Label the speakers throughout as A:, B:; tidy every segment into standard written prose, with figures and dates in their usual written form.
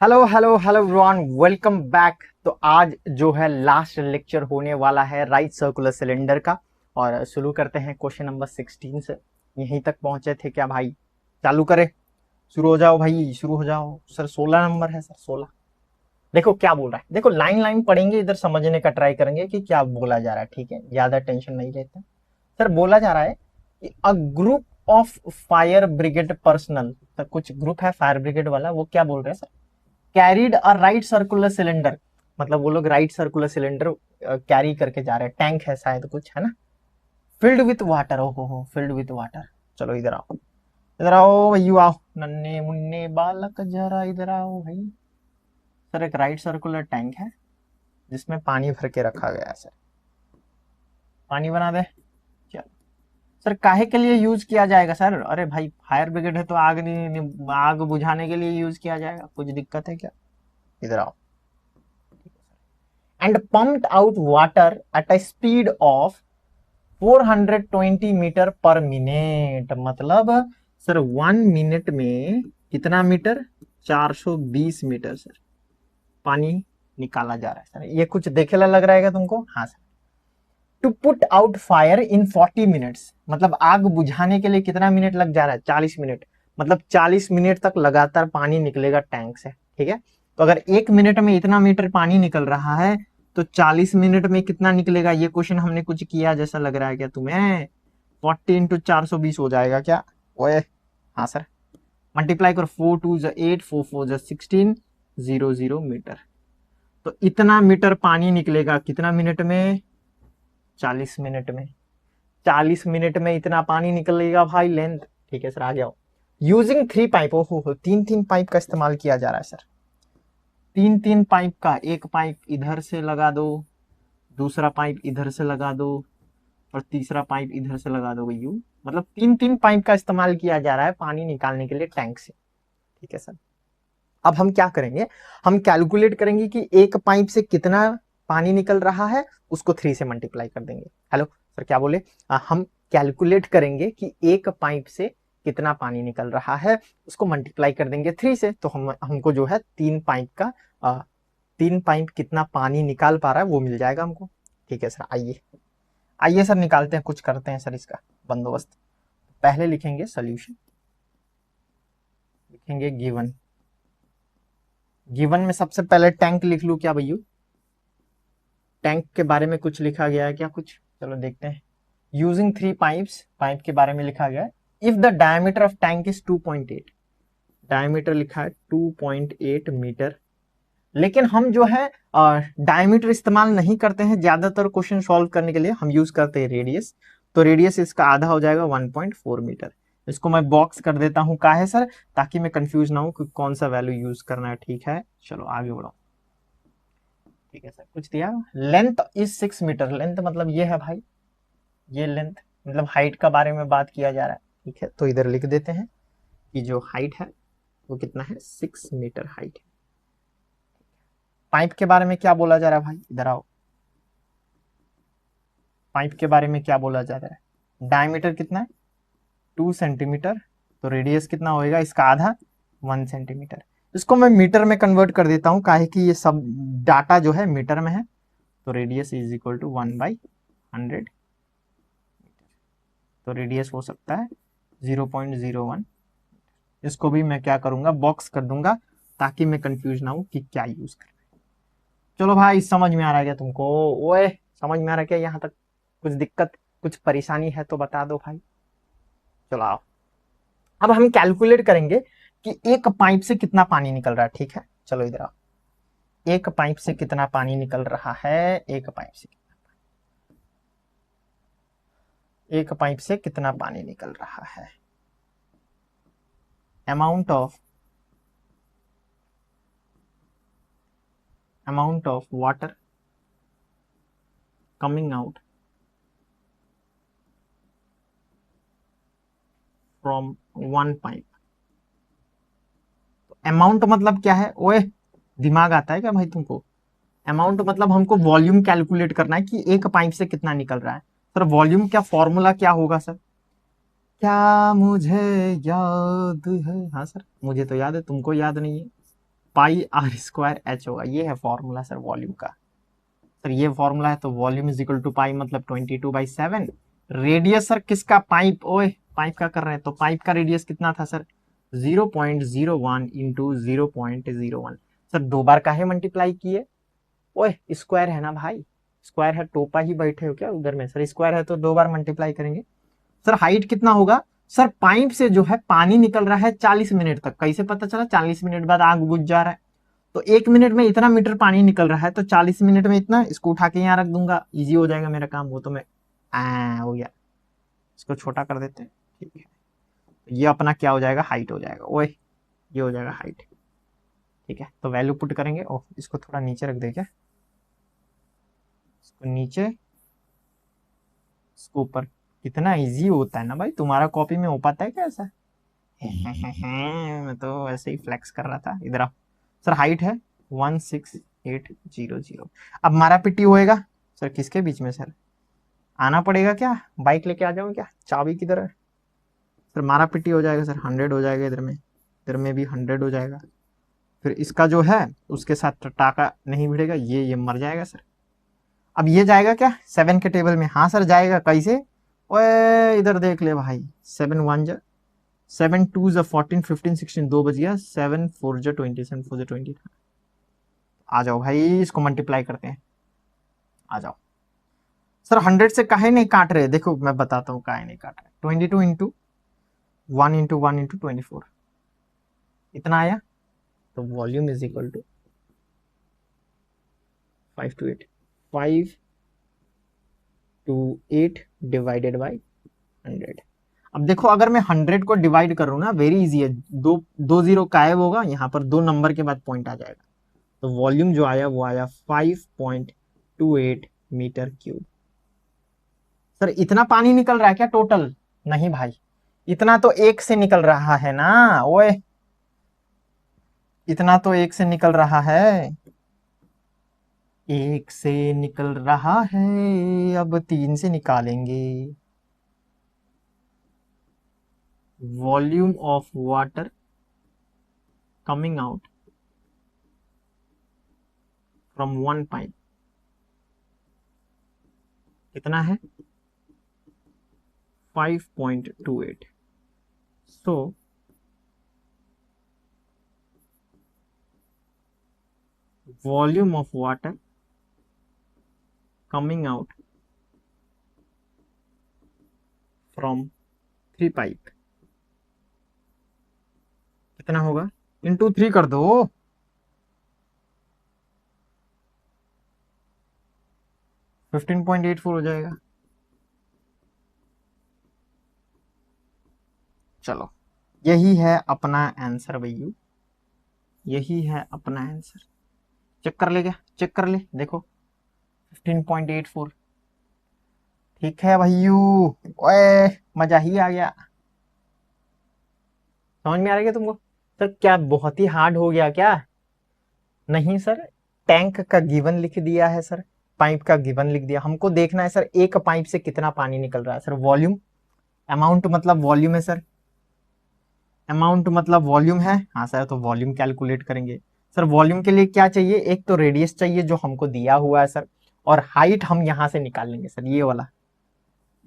A: Hello hello hello everyone, welcome back. तो आज जो है लास्ट लेक्चर होने वाला है राइट सर्कुलर सिलेंडर का। और शुरू करते हैं क्वेश्चन नंबर 16 से। यहीं तक पहुंचे थे क्या भाई? चालू करें? शुरू हो जाओ भाई, शुरू हो जाओ सर। 16 नंबर है सर, 16। देखो क्या बोल रहा है, देखो लाइन लाइन पढ़ेंगे, इधर समझने का ट्राई करेंगे कि क्या बोला जा रहा है। ठीक है, ज्यादा टेंशन नहीं लेते। सर बोला जा रहा है कि a group of fire brigade personal, तो कुछ ग्रुप है फायर ब्रिगेड वाला, वो क्या बोल रहे हैं sir? Carried a right circular cylinder, मतलब वो लोग राइट सर्कुलर सिलेंडर कैरी करके जा रहे हैं। टैंक है शायद, कुछ है ना। फिल्ड विथ वाटर, हो फिल्ड विथ वाटर। चलो इधर आओ, इधर आओ भैया, आओ नन्हे मुन्ने बालक, जरा इधर आओ भाई। सर एक राइट सर्कुलर टैंक है जिसमें पानी भर के रखा गया है सर। पानी बना दे। चल सर, काहे के लिए यूज किया जाएगा सर? अरे भाई फायर ब्रिगेड है तो आग नहीं, आग बुझाने के लिए यूज किया जाएगा। कुछ दिक्कत है क्या? इधर आओ। and pumped out water at a speed of 420 metre पर मिनट। मतलब सर 1 मिनट में कितना मीटर? 420 मीटर सर पानी निकाला जा रहा है सर। ये कुछ देखेला लग रहा है क्या तुमको? हाँ sir. To put out fire in 40 minutes, मतलब आग बुझाने के लिए कितना मिनट लग जा रहा है? 40 मिनट। मतलब 40 मिनट तक लगातार पानी निकलेगा टैंक से। ठीक है, तो अगर 1 मिनट में इतना मीटर पानी निकल रहा है तो 40 मिनट में कितना निकलेगा? ये क्वेश्चन हमने कुछ किया जैसा लग रहा है क्या तुम्हें? 40 × 420 हो जाएगा क्या? ओए हाँ सर। मल्टीप्लाई कर, 4 2 8, 4 4 16, 0 0 मीटर। तो इतना मीटर पानी निकलेगा कितना मिनट में? 40 मिनट में। 40 मिनट में इतना पानी निकलेगा भाई, लेंथ। ठीक है सर, आ जाओ। यूजिंग 3 पाइप, हो 3 3 पाइप का इस्तेमाल किया जा रहा है सर। 3 3 पाइप का, एक पाइप इधर से लगा दो, दूसरा पाइप इधर से लगा दो, और तीसरा पाइप इधर से लगा दो यू। मतलब 3 3 पाइप का इस्तेमाल किया जा रहा है पानी निकालने के लिए टैंक से। ठीक है सर। अब हम क्या करेंगे, हम कैलकुलेट करेंगे कि एक पाइप से कितना पानी निकल रहा है, उसको 3 से मल्टीप्लाई कर देंगे। हेलो सर, क्या बोले? हम कैलकुलेट करेंगे कि एक पाइप से कितना पानी निकल रहा है, उसको मल्टीप्लाई कर देंगे 3 से, तो हमको जो है 3 पाइप का 3 पाइप कितना पानी निकाल पा रहा है वो मिल जाएगा हमको। ठीक है सर, आइए आइए सर निकालते हैं, कुछ करते हैं सर इसका बंदोबस्त। पहले लिखेंगे सोल्यूशन, लिखेंगे गिवन। गिवन में सबसे पहले टैंक लिख लू क्या भैया? टैंक के बारे में कुछ लिखा गया है क्या कुछ? चलो देखते हैं। यूजिंग 3 पाइप्स, पाइप के बारे में लिखा गया है। If the diameter of tank is 2.8, diameter लिखा है 2.8 मीटर। लेकिन हम जो है डायमीटर इस्तेमाल नहीं करते हैं ज्यादातर क्वेश्चन सॉल्व करने के लिए, हम यूज करते हैं रेडियस। तो रेडियस इसका आधा हो जाएगा 1.4 मीटर। इसको मैं बॉक्स कर देता हूं, का है सर, ताकि मैं कंफ्यूज ना हूं कि कौन सा वैल्यू यूज करना है। ठीक है, चलो आगे बढ़ो। ठीक है सर, कुछ दिया। लेंथ इज 6 मीटर, लेंथ मतलब ये है भाई, ये लेंथ मतलब हाइट का बारे में बात किया जा रहा है। ठीक है, तो इधर लिख देते हैं कि जो हाइट है वो कितना है? 6 मीटर हाइट है। पाइप के बारे में क्या बोला जा रहा है भाई? इधर आओ। पाइप के बारे में क्या बोला जा रहा है? डायमीटर कितना है? 2 सेंटीमीटर। तो रेडियस कितना होएगा इसका? आधा, 1 सेंटीमीटर। इसको मैं मीटर में कन्वर्ट कर देता हूँ, काहे कि ये सब डाटा जो है मीटर में है। तो रेडियस इज इक्वल टू 1/100। तो रेडियस हो सकता है 0.01। इसको भी मैं क्या करूंगा, बॉक्स कर दूंगा, ताकि मैं कंफ्यूज ना हूं कि क्या यूज कर। चलो भाई, समझ में आ रहा है क्या तुमको? ओए, समझ में आ रहा है क्या यहाँ तक? कुछ दिक्कत, कुछ परेशानी है तो बता दो भाई। चलो आओ, अब हम कैलकुलेट करेंगे कि एक पाइप से कितना पानी निकल रहा है। ठीक है, चलो इधर आओ। एक पाइप से कितना पानी निकल रहा है? एक पाइप से, एक पाइप से कितना पानी निकल रहा है? Amount of water coming out from one pipe. Amount मतलब क्या है? ओए, दिमाग आता है क्या भाई तुमको? अमाउंट मतलब हमको वॉल्यूम कैलकुलेट करना है कि एक पाइप से कितना निकल रहा है। सर वॉल्यूम क्या फॉर्मूला क्या होगा सर? क्या मुझे याद है? हाँ सर, मुझे तो याद है, तुमको याद नहीं है। पाई आर स्क्वायर एच होगा। ये है फॉर्मूला सर वॉल्यूम का। सर ये फॉर्मूला है, तो वॉल्यूम इज इक्वल टू पाई मतलब 22/7। रेडियस सर किसका, पाइप, ओए पाइप का कर रहे हैं, तो पाइप का रेडियस कितना था सर 0.01 इंटू 0.01। सर दो बार काहे मल्टीप्लाई किए, ओए स्क्वायर है ना भाई, स्क्वायर है, टोपा ही बैठे हो क्या उधर में, सर स्क्वायर है तो दो बार मल्टीप्लाई करेंगे। सर हाइट कितना होगा, सर पाइप से जो है पानी निकल रहा है 40 मिनट तक, कैसे पता चला, 40 मिनट बाद आग बुझ जा रहा है, तो 1 मिनट में इतना मीटर पानी निकल रहा है, तो 40 मिनट में इतना, इसको उठा के यहाँ रख दूंगा, इजी हो जाएगा मेरा काम, वो तो मैं हो गया, इसको छोटा कर देते हैं, ठीक है। ये अपना क्या हो जाएगा, हाइट हो जाएगा, ओए ये हो जाएगा हाइट, ठीक है। तो वैल्यू पुट करेंगे, ओह इसको थोड़ा नीचे रख दे क्या, इसको नीचे, इसको ऊपर, कितना इजी होता है ना भाई, तुम्हारा कॉपी में हो पाता है क्या ऐसा मैं तो ऐसे ही फ्लेक्स कर रहा था, इधर आओ। सर हाइट है 16800। अब मारा पिटी होएगा सर किसके बीच में, सर आना पड़ेगा क्या, बाइक लेके आ जाऊं क्या, चाबी किधर है, सर मारा पिटी हो जाएगा सर, 100 हो जाएगा, इधर में भी 100 हो जाएगा, फिर इसका जो है उसके साथ टाका नहीं भिड़ेगा, ये मर जाएगा सर। अब ये जाएगा क्या 7 के टेबल में, हाँ सर जाएगा, कैसे, ओए इधर देख ले भाई, 7 1 जा 7 2 जा 14 15 16, 2 बज गया, 7 4 जा 20, 7 4 जा 20। आ जाओ भाई इसको मल्टीप्लाई करते हैं, आ जाओ। सर 100 से काहे नहीं काट रहे, देखो मैं बताता हूँ काहे नहीं काट रहे, 22 इंटू 1 इंटू 1 इंटू 24 इतना आया, तो volume is equal to 5 to 8, 5 to 8 divided by 100। अब देखो अगर मैं 100 को डिवाइड करूँ ना, वेरी इजी है, दो दो जीरो गायब होगा, यहाँ पर 2 नंबर के बाद पॉइंट आ जाएगा, तो वॉल्यूम जो आया वो आया 5.28 मीटर क्यूब। सर इतना पानी निकल रहा है क्या टोटल, नहीं भाई, इतना तो एक से निकल रहा है ना, ओए इतना तो एक से निकल रहा है, एक से निकल रहा है, अब 3 से निकालेंगे। Volume of water coming out from one pipe कितना है 5.28। So volume of water coming out from 3 pipe कितना होगा, इंटू 3 कर दो, 15.84 हो जाएगा। चलो यही है अपना आंसर भैया, यही है अपना आंसर, चेक कर ले, क्या चेक कर ले, देखो 15.84, ठीक है भैयू, ओए मजा ही आ गया, समझ में आ रहा है तुमको, सर क्या बहुत ही हार्ड हो गया क्या, नहीं सर, टैंक का गिवन लिख दिया है सर, पाइप का गिवन लिख दिया, हमको देखना है सर एक पाइप से कितना पानी निकल रहा है, सर वॉल्यूम, अमाउंट मतलब वॉल्यूम है सर, अमाउंट मतलब वॉल्यूम है, हाँ सर, तो वॉल्यूम कैलकुलेट करेंगे। सर वॉल्यूम के लिए क्या चाहिए, एक तो रेडियस चाहिए जो हमको दिया हुआ है सर, और हाइट हम यहां से निकाल लेंगे सर,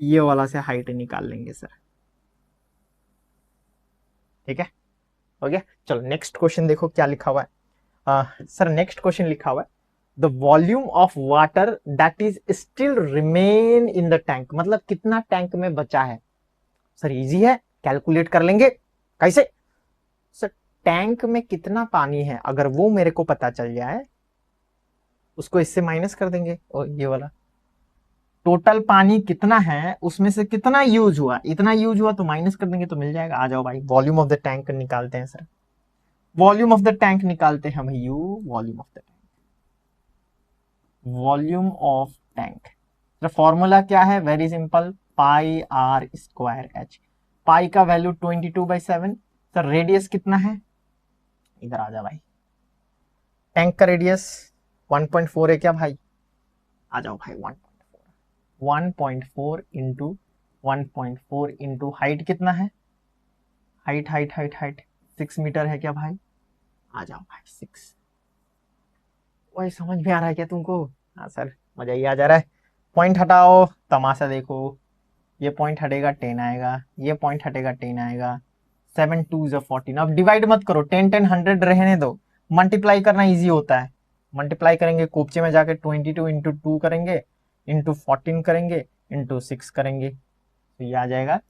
A: ये वाला से हाइट निकाल लेंगे सर, ठीक है, हो गया। चलो नेक्स्ट क्वेश्चन देखो क्या लिखा हुआ है, सर नेक्स्ट क्वेश्चन लिखा हुआ है, the volume of water that is still remain in the tank, मतलब कितना टैंक में बचा है, सर इजी है, कैलकुलेट कर लेंगे, कैसे, सर टैंक में कितना पानी है अगर वो मेरे को पता चल जाए, उसको इससे माइनस कर देंगे, और ये वाला टोटल पानी कितना है उसमें से कितना यूज हुआ, इतना यूज हुआ तो माइनस कर देंगे तो मिल जाएगा, आ जाओ भाई वॉल्यूम ऑफ द टैंक निकालते हैं sir, volume of the tank निकालते हैं भैया, volume of the tank, volume of tank, formula क्या है, very simple, pi r square h, pi का वैल्यू 22/7, सर रेडियस कितना है, इधर आ जा भाई, टैंक का रेडियस 1.4 है क्या भाई, आ जाओ भाई 1.4 इंटू 1.4 इंटू हाइट कितना है, हाइट 6 मीटर है क्या भाई, आ जाओ भाई 6। वही समझ में आ रहा है क्या तुमको? हाँ सर, मजा ही आ जा रहा है। पॉइंट हटाओ, तमाशा देखो। ये पॉइंट हटेगा 10 आएगा, ये पॉइंट हटेगा 10 आएगा। 7 2 14। अब डिवाइड मत करो, 10 10 100 रहने दो। मल्टीप्लाई करना इजी होता है। मल्टीप्लाई करेंगे कोपचे में जाके, 22 इंटू 2 करेंगे, इंटू 14 करेंगे, इंटू 6 करेंगे, तो ये आ जाएगा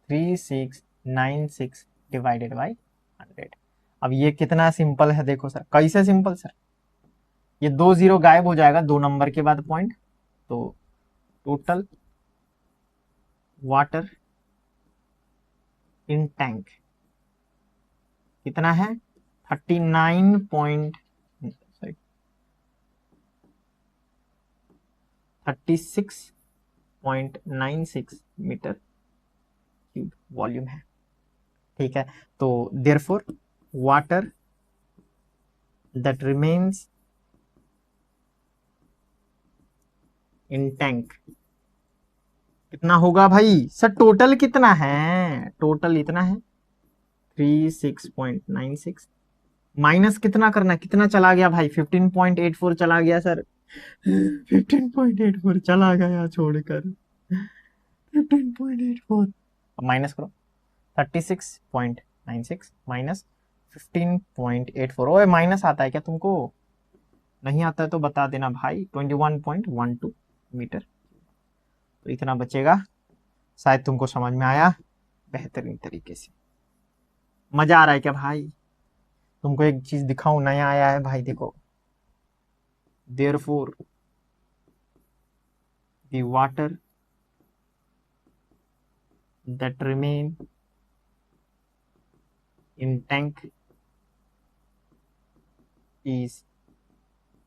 A: 3696 डिवाइडेड बाई 100। अब ये कितना सिंपल है देखो सर, कैसे सिंपल सर, ये 2 0 गायब हो जाएगा 2 नंबर के बाद पॉइंट। तो टोटल वाटर इन टैंक कितना है? 36.96 मीटर क्यूब वॉल्यूम है। ठीक है, तो therefore water that remains in tank कितना होगा भाई सर? टोटल कितना है? टोटल इतना है 36.96 माइनस कितना करना, कितना चला गया भाई? 15.84 चला गया सर। 15.84 चला गया छोड़कर, 15.84। अब माइनस करो, 36.96 माइनस 15.84। ओए माइनस आता है क्या तुमको? नहीं आता है तो बता देना भाई। 21.12 मीटर, तो इतना बचेगा। शायद तुमको समझ में आया बेहतरीन तरीके से। मजा आ रहा है क्या भाई? तुमको एक चीज दिखाऊं, नया आया है भाई, देखो। Therefore the water that remain in tank is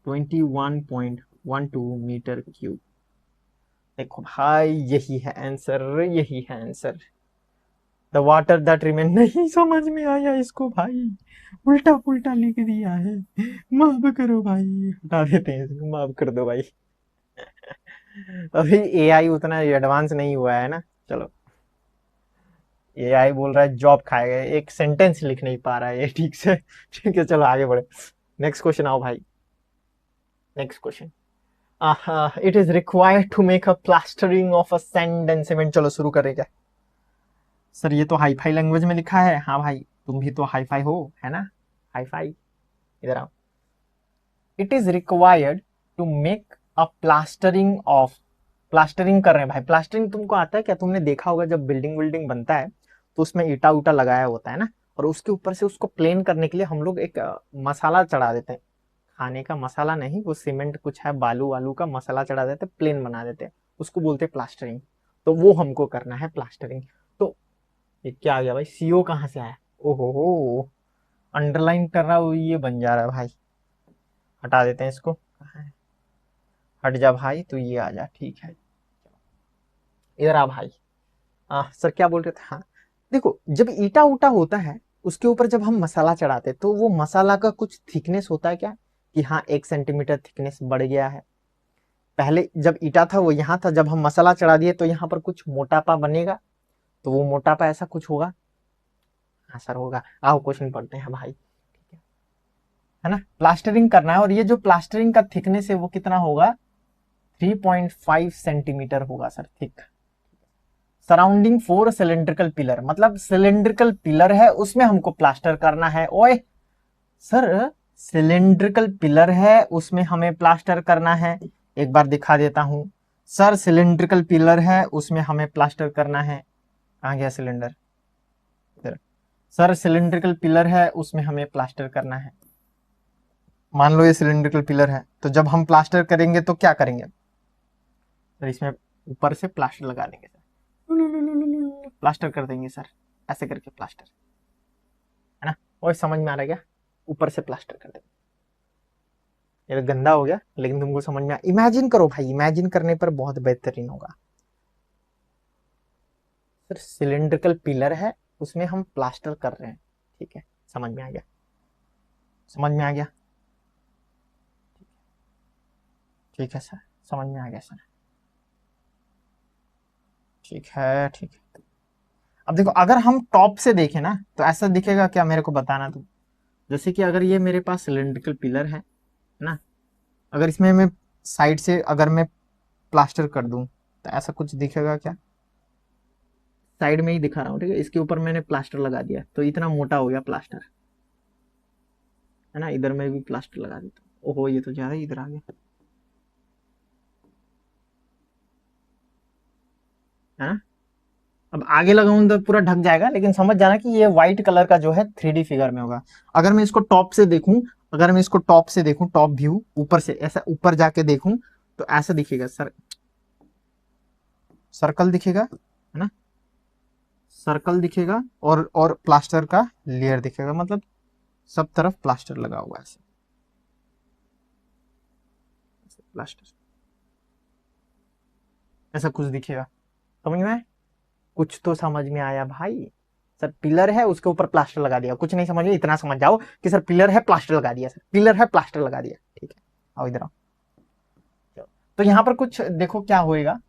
A: 21.12 metre cube. देखो भाई, यही है आंसर, यही है answer. The water that remain. नहीं समझ में आया इसको भाई, उल्टा पुल्टा लिख दिया है। माफ करो भाई, हटा देते हैं इसको, माफ कर दो भाई। अभी एआई उतना एडवांस नहीं हुआ है ना। चलो, एआई बोल रहा है जॉब खाएगा, एक सेंटेंस लिख नहीं पा रहा है ये ठीक से। ठीक है, चलो आगे बढ़े। नेक्स्ट क्वेश्चन आओ भाई, next question. It is required to make a plastering of a sand and cement. चलो शुरू करें क्या सर? ये तो हाई फाई लैंग्वेज में लिखा है। हाँ भाई, तुम भी तो हाई फाई हो, है ना? हाई फाई, इधर आओ। It is required to make a plastering of. Plastering कर रहे हैं भाई। प्लास्टरिंग तुमको आता है क्या? तुमने देखा होगा जब बिल्डिंग विल्डिंग बनता है तो उसमें ईटा उटा लगाया होता है ना, और उसके ऊपर से उसको प्लेन करने के लिए हम लोग एक मसाला चढ़ा देते हैं। खाने का मसाला नहीं, वो सीमेंट कुछ है, बालू वालू का मसाला चढ़ा देते, प्लेन बना देते, उसको बोलते प्लास्टरिंग। तो वो हमको करना है प्लास्टरिंग। तो ये क्या आ गया भाई? सीओ कहाँ से आया? ओहो हो, अंडरलाइन कर रहा हूँ, ये बन जा रहा है भाई। हटा देते हैं इसको, कहाँ है? हट जा भाई, तो ये आ जा, ठीक है। इधर आ भाई। सर क्या बोल रहे थे? हाँ, देखो, जब ईटा उटा होता है उसके ऊपर जब हम मसाला चढ़ाते तो वो मसाला का कुछ थिकनेस होता है क्या, कि हाँ 1 सेंटीमीटर थिकनेस बढ़ गया है। पहले जब ईटा था वो यहाँ था, जब हम मसाला चढ़ा दिए तो यहाँ पर कुछ मोटापा बनेगा, तो वो मोटापा ऐसा कुछ होगा। हाँ सर होगा। आओ क्वेश्चन पढ़ते हैं भाई, ठीक है ना? प्लास्टरिंग करना है, और ये जो प्लास्टरिंग का थिकनेस है वो कितना होगा? 3.5 सेंटीमीटर होगा sir, thick. Surrounding 4 cylindrical pillar, मतलब सिलेंड्रिकल पिलर है उसमें हमको प्लास्टर करना है। ओए सर, सिलेंड्रिकल पिलर है उसमें हमें प्लास्टर करना है। एक बार दिखा देता हूं सर, सिलेंड्रिकल पिलर है उसमें हमें प्लास्टर करना है। कहां गया सिलेंडर? इधर। सर सिलेंड्रिकल पिलर है उसमें हमें प्लास्टर करना है। मान लो ये सिलेंड्रिकल पिलर है, तो जब हम प्लास्टर करेंगे तो क्या करेंगे सर? इसमें ऊपर से प्लास्टर लगा देंगे सर, प्लास्टर कर देंगे सर, ऐसे करके प्लास्टर, है ना? और समझ में आ रहा है क्या? ऊपर से प्लास्टर कर देंगे। ये तो गंदा हो गया, लेकिन तुमको समझ में इमेजिन करो भाई, इमेजिन करने पर बहुत बेहतरीन होगा। सर सिलेंड्रिकल पिलर है उसमें हम प्लास्टर कर रहे हैं, ठीक है, समझ में आ गया? समझ में आ गया? ठीक है सर, समझ में आ गया सर, ठीक है, ठीक है। अब देखो, अगर हम टॉप से देखें ना तो ऐसा दिखेगा क्या, मेरे को बताना तुम। जैसे कि अगर ये मेरे पास सिलेंड्रिकल पिलर है ना, अगर इसमें मैं साइड से अगर मैं प्लास्टर कर दूं तो ऐसा कुछ दिखेगा क्या? साइड में ही दिखा रहा हूँ, ठीक है। इसके ऊपर मैंने प्लास्टर लगा दिया तो इतना मोटा हो गया प्लास्टर, है ना। इधर में भी प्लास्टर लगा देता हूँ। ओहो, ये तो ज्यादा ही इधर आ गया, है ना। अब आगे लगाऊं तो पूरा ढक जाएगा, लेकिन समझ जाना कि ये व्हाइट कलर का जो है 3D फिगर में होगा। अगर मैं इसको टॉप से देखूं, अगर मैं इसको टॉप से देखूं, टॉप व्यू ऊपर से ऐसा ऊपर जाके देखूं तो ऐसा दिखेगा सर, सर्कल दिखेगा, है ना। सर्कल दिखेगा और प्लास्टर का लेयर दिखेगा, मतलब सब तरफ प्लास्टर लगा हुआ है ऐसे, प्लास्टर ऐसा कुछ दिखेगा। समझ में? कुछ तो समझ में आया भाई। सर पिलर है उसके ऊपर प्लास्टर लगा दिया, कुछ नहीं समझ में, इतना समझ जाओ कि सर पिलर है प्लास्टर लगा दिया, सर पिलर है प्लास्टर लगा दिया, ठीक है। आओ इधर आओ। चलो। तो यहाँ पर कुछ देखो क्या होएगा,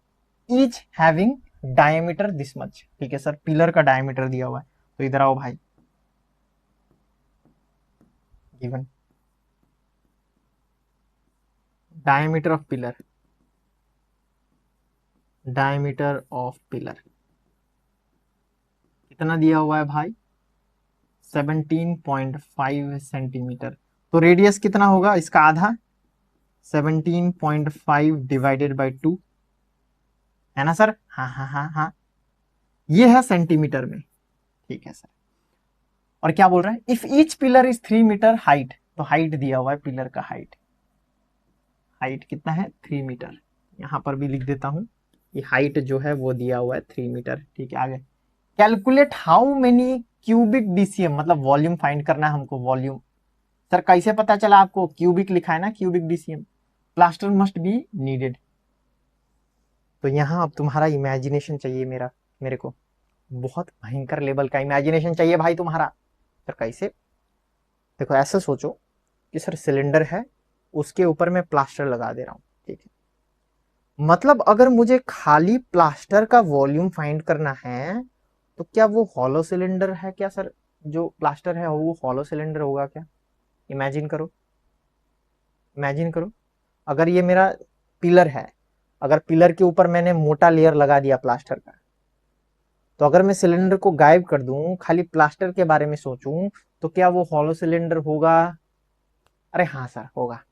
A: each having diameter this much, ठीक है सर। पिलर का डायमीटर दिया हुआ है, तो इधर आओ भाई, given diameter of pillar, diameter of pillar कितना दिया हुआ है भाई? 17.5 सेंटीमीटर। तो रेडियस कितना होगा इसका? आधा, 17.5 डिवाइडेड बाई 2, है ना सर। हाँ हाँ हाँ हाँ, ये है सेंटीमीटर में, ठीक है सर। और क्या बोल रहा है, if each pillar is 3 metre height, तो हाइट दिया हुआ है पिलर का, हाइट, हाइट कितना है? 3 मीटर। यहां पर भी लिख देता हूं, ये हाइट जो है वो दिया हुआ है 3 मीटर, ठीक है। आगे calculate how many cubic DCM, मतलब वॉल्यूम फाइंड करना है हमको, वॉल्यूम। सर कैसे पता चला आपको? क्यूबिक लिखा है ना, cubic DCM, plaster must be needed. तो यहाँ अब तुम्हारा इमेजिनेशन चाहिए, मेरे को बहुत भयंकर लेवल का इमेजिनेशन चाहिए भाई तुम्हारा। सर कैसे? देखो ऐसे सोचो कि सर सिलेंडर है, उसके ऊपर मैं प्लास्टर लगा दे रहा हूँ, ठीक है। मतलब अगर मुझे खाली प्लास्टर का वॉल्यूम फाइंड करना है तो क्या वो हॉलो सिलेंडर है क्या सर? जो प्लास्टर है वो हॉलो सिलेंडर होगा क्या? इमेजिन करो, इमेजिन करो। अगर ये मेरा पिलर है, अगर पिलर के ऊपर मैंने मोटा लेयर लगा दिया प्लास्टर का, तो अगर मैं सिलेंडर को गायब कर दूं, खाली प्लास्टर के बारे में सोचूं, तो क्या वो हॉलो सिलेंडर होगा? अरे हाँ सर, होगा,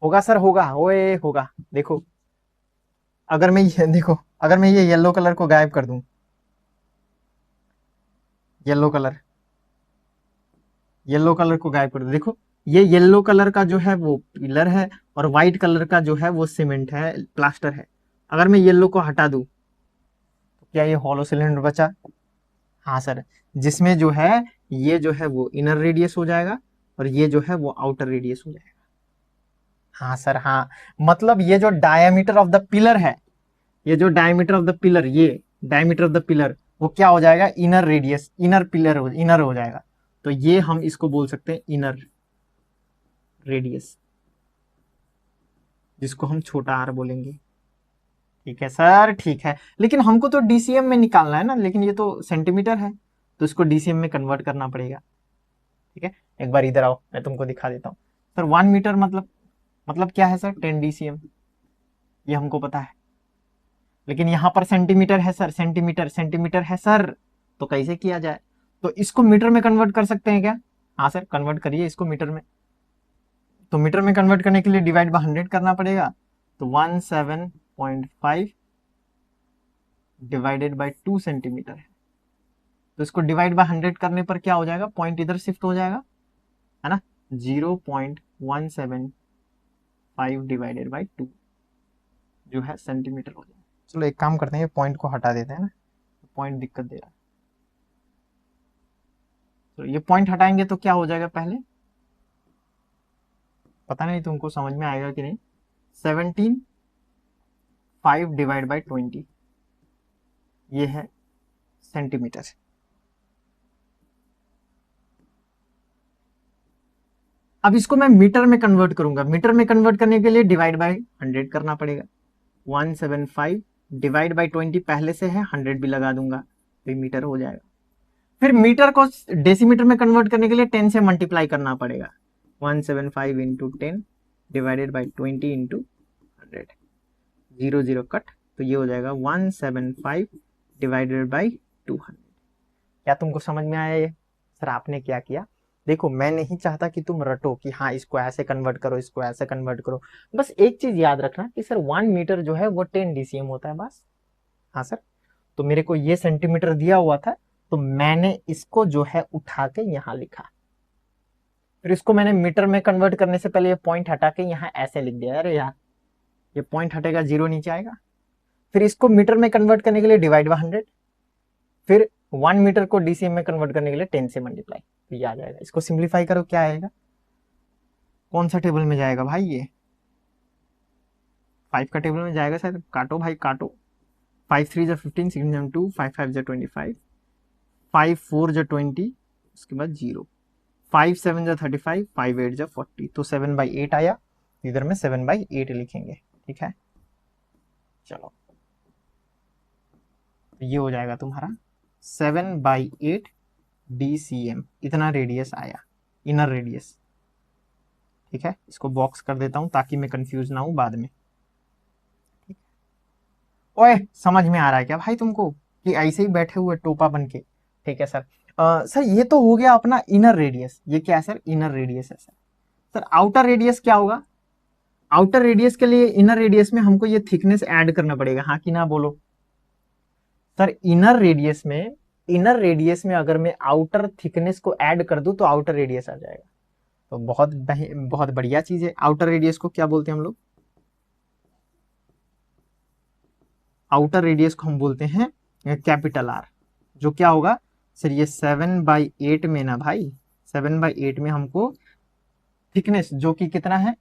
A: होगा सर, होगा, ओए होगा। देखो अगर मैं ये देखो, अगर मैं ये येलो कलर को गायब कर दूं, येलो कलर, येलो कलर को गायब कर दूं, देखो ये येलो कलर का जो है वो पिलर है, और व्हाइट कलर का जो है वो सीमेंट है, प्लास्टर है। अगर मैं येलो को हटा दूं तो क्या ये हॉलो सिलेंडर बचा? हाँ सर, जिसमें जो है ये जो है वो इनर रेडियस हो जाएगा, और ये जो है वो आउटर रेडियस हो जाएगा। हाँ सर हाँ, मतलब ये जो डायमीटर ऑफ द पिलर है, ये जो डायमीटर ऑफ द पिलर, ये डायमीटर ऑफ द पिलर वो क्या हो जाएगा? इनर रेडियस, इनर पिलर हो, इनर हो जाएगा। तो ये हम इसको बोल सकते हैं इनर रेडियस, जिसको हम छोटा आर बोलेंगे, ठीक है सर, ठीक है। लेकिन हमको तो डीसीएम में निकालना है ना, लेकिन ये तो सेंटीमीटर है, तो इसको डीसीएम में कन्वर्ट करना पड़ेगा, ठीक है। एक बार इधर आओ, मैं तुमको दिखा देता हूँ। सर 1 मीटर मतलब क्या है सर? 10 डीसीएम, ये हमको पता है। लेकिन यहाँ पर सेंटीमीटर है सर, सेंटीमीटर सेंटीमीटर है सर, तो कैसे किया जाए? तो इसको मीटर में कन्वर्ट कर सकते हैं क्या? हाँ सर, कन्वर्ट करिए इसको मीटर में। तो मीटर में कन्वर्ट करने के लिए डिवाइड बाय 100 करना पड़ेगा, तो 17.5 डिवाइडेड बाय 2 सेंटीमीटर है। तो इसको डिवाइड बाय 100 करने पर क्या हो जाएगा? पॉइंट इधर शिफ्ट हो जाएगा, है ना। 0.175 डिवाइडेड बाई 2 जो है सेंटीमीटर हो जाएगा। चलो एक काम करते हैं, पॉइंट को हटा देते हैं ना, पॉइंट दिक्कत दे रहा है। तो ये पॉइंट हटाएंगे तो क्या हो जाएगा? पहले पता नहीं तुमको समझ में आएगा कि नहीं। 17.5 डिवाइड बाई 20, ये है सेंटीमीटर। अब इसको मैं मीटर में कन्वर्ट करूंगा, मीटर में कन्वर्ट करने के लिए डिवाइड बाई 100 करना पड़ेगा। 175 डिवाइड बाई 20 पहले से है, 100 भी लगा दूंगा तो मीटर हो जाएगा। फिर मीटर को डेसीमीटर में कन्वर्ट करने के लिए 10 से मल्टीप्लाई करना पड़ेगा। 175 into 10 divided by 20 into 100, 0 0 cut, तो ये हो जाएगा 175 डिवाइडेड बाई 200। क्या तुमको समझ में आया ये? सर आपने क्या किया, देखो मैं नहीं चाहता कि तुम रटो कि हाँ इसको ऐसे कन्वर्ट करो, इसको ऐसे कन्वर्ट करो। बस एक चीज याद रखना कि सर 1 मीटर जो है वो 10 डीसीएम होता है बस। हाँ सर, तो मेरे को ये सेंटीमीटर दिया हुआ था, तो मैंने इसको जो है उठा के यहां लिखा। फिर इसको मैंने मीटर में कन्वर्ट करने से पहले ये पॉइंट हटा के यहाँ ऐसे लिख दिया। अरे यार ये पॉइंट हटेगा, 0 नीचे आएगा। फिर इसको मीटर में कन्वर्ट करने के लिए डिवाइड बाय 100, फिर 1 मीटर को डीसीएम में कन्वर्ट करने के लिए 10 से मल्टीप्लाई, तो ये आ जाएगा। इसको सिंप्लीफाई करो, क्या आएगा, कौन सा टेबल में जाएगा भाई, ये 5 का टेबल में जाएगा शायद। काटो भाई काटो, 5 3 जा 15, 6 जा 2, 5 5 जा 25, 5 4 जा 20, उसके बाद 0, 5 7 जा 35, 5 8 जा 40, तो 7/8 आया। इधर में 7/8 लिखेंगे, ठीक है। चलो ये हो जाएगा तुम्हारा 7/8 DCM, इतना रेडियस आया, इनर रेडियस। ठीक है, इसको बॉक्स कर देता हूं ताकि मैं कंफ्यूज ना हूं बाद में। ओए समझ में आ रहा है क्या भाई तुमको कि ऐसे ही बैठे हुए टोपा बन के? ठीक है सर। सर ये तो हो गया अपना इनर रेडियस, ये क्या है सर, इनर रेडियस है सर। सर आउटर रेडियस क्या होगा? आउटर रेडियस के लिए इनर रेडियस में हमको ये थिकनेस ऐड करना पड़ेगा, हाँ कि ना बोलो? सर इनर रेडियस में अगर मैं आउटर थिकनेस को ऐड कर दूं तो आउटर रेडियस आ जाएगा। तो बहुत बढ़िया चीज है। आउटर रेडियस को क्या बोलते हैं हम लोग? आउटर रेडियस को हम बोलते हैं कैपिटल आर। जो क्या होगा सर, ये 7/8 में ना भाई, 7/8 में हमको थिकनेस जो कि कितना है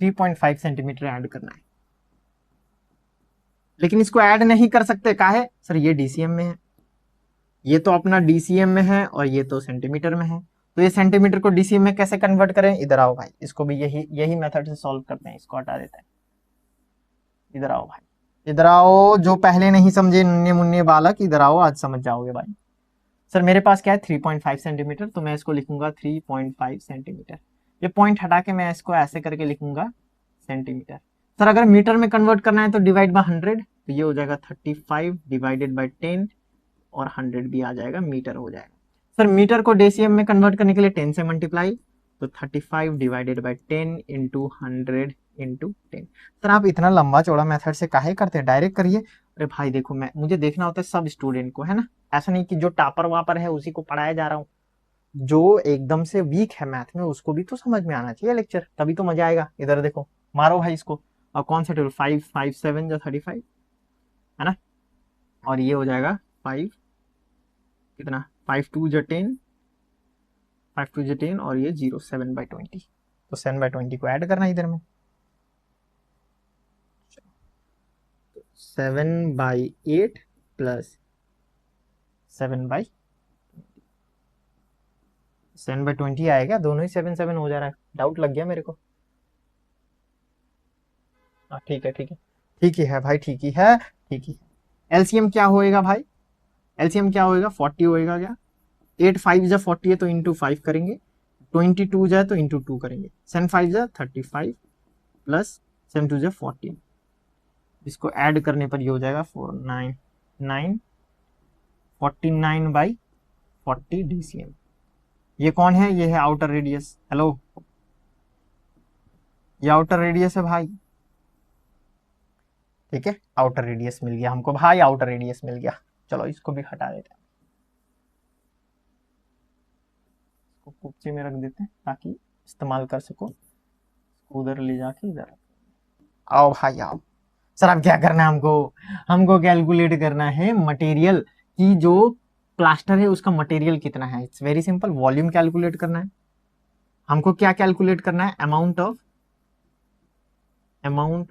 A: 3.5 सेंटीमीटर ऐड करना है। लेकिन इसको ऐड नहीं कर सकते, काहे सर, ये डीसीएम में है, ये तो अपना डीसीएम में है और ये तो सेंटीमीटर में है। तो ये सेंटीमीटर को डीसीएम में कैसे कन्वर्ट करें? इधर आओ भाई, इसको भी यही यही मेथड से सॉल्व करते हैं। इसको हटा देते हैं, इधर आओ भाई, इधर आओ। जो पहले नहीं समझे नन्हे मुन्ने बालक, इधर आओ, आज समझ जाओगे भाई। सर मेरे पास क्या है 3.5 सेंटीमीटर, तो मैं इसको लिखूंगा 3.5 सेंटीमीटर। ये पॉइंट हटा के मैं इसको ऐसे करके लिखूंगा सेंटीमीटर। सर अगर मीटर में कन्वर्ट करना है तो डिवाइड बाय 100, तो ये हो जाएगा 35 डिवाइडेड बाय 10, और 100 भी आ जाएगा, मीटर हो जाएगा। सर मीटर को डेसीएम में कन्वर्ट करने के लिए 10 से मल्टीप्लाई, तो 35 divided by 10 into 100 into 10। Sir आप इतना लंबा चौड़ा मेथड से काहे करते हैं, डायरेक्ट करिए। अरे भाई देखो, मैं मुझे देखना होता है सब स्टूडेंट को, है ना, ऐसा नहीं कि जो टॉपर वापर है उसी को पढ़ाया जा रहा हूँ। जो एकदम से वीक है मैथ में उसको भी तो समझ में आना चाहिए लेक्चर, तभी तो मजा आएगा। इधर देखो, मारो भाई इसको। और कौन सा टेबल, 5 5 7 या 35, है ना, और ये हो जाएगा 5 कितना, 5 2 जा 10, 5 2 जा 10, और ये 0, 7/20, तो 7/20 को ऐड करना इधर में। 7/8 प्लस 7/, 7/20 आएगा, दोनों ही 7 7 हो जा रहा है, डाउट लग गया मेरे को। हाँ ठीक है ठीक है, ठीक ही है भाई, ठीक ही है, ठीक ही है। एलसीएम क्या होएगा भाई, एलसीएम क्या होएगा, 40 होएगा क्या? 8 5 जा 40 है तो इंटू 5 करेंगे, 22 जाए तो इंटू 2 करेंगे, 7 5 जा 35 प्लस 7 2 जा 14, इसको ऐड करने पर ये हो जाएगा 499 49/40 डीसीएम। ये कौन है, ये है आउटर रेडियस। हेलो, ये आउटर रेडियस है भाई। ठीक है, आउटर रेडियस मिल गया हमको भाई, आउटर रेडियस मिल गया। चलो इसको भी हटा देते हैं, इसको कुप्चे में रख देते हैं ताकि इस्तेमाल कर सको। उधर ले जाके इधर आओ भाई आओ। सर अब क्या करना है हमको, हमको कैलकुलेट करना है मटेरियल की, जो प्लास्टर है उसका मटेरियल कितना है। It's very simple, volume calculate करना है हमको। क्या कैलकुलेट करना है, amount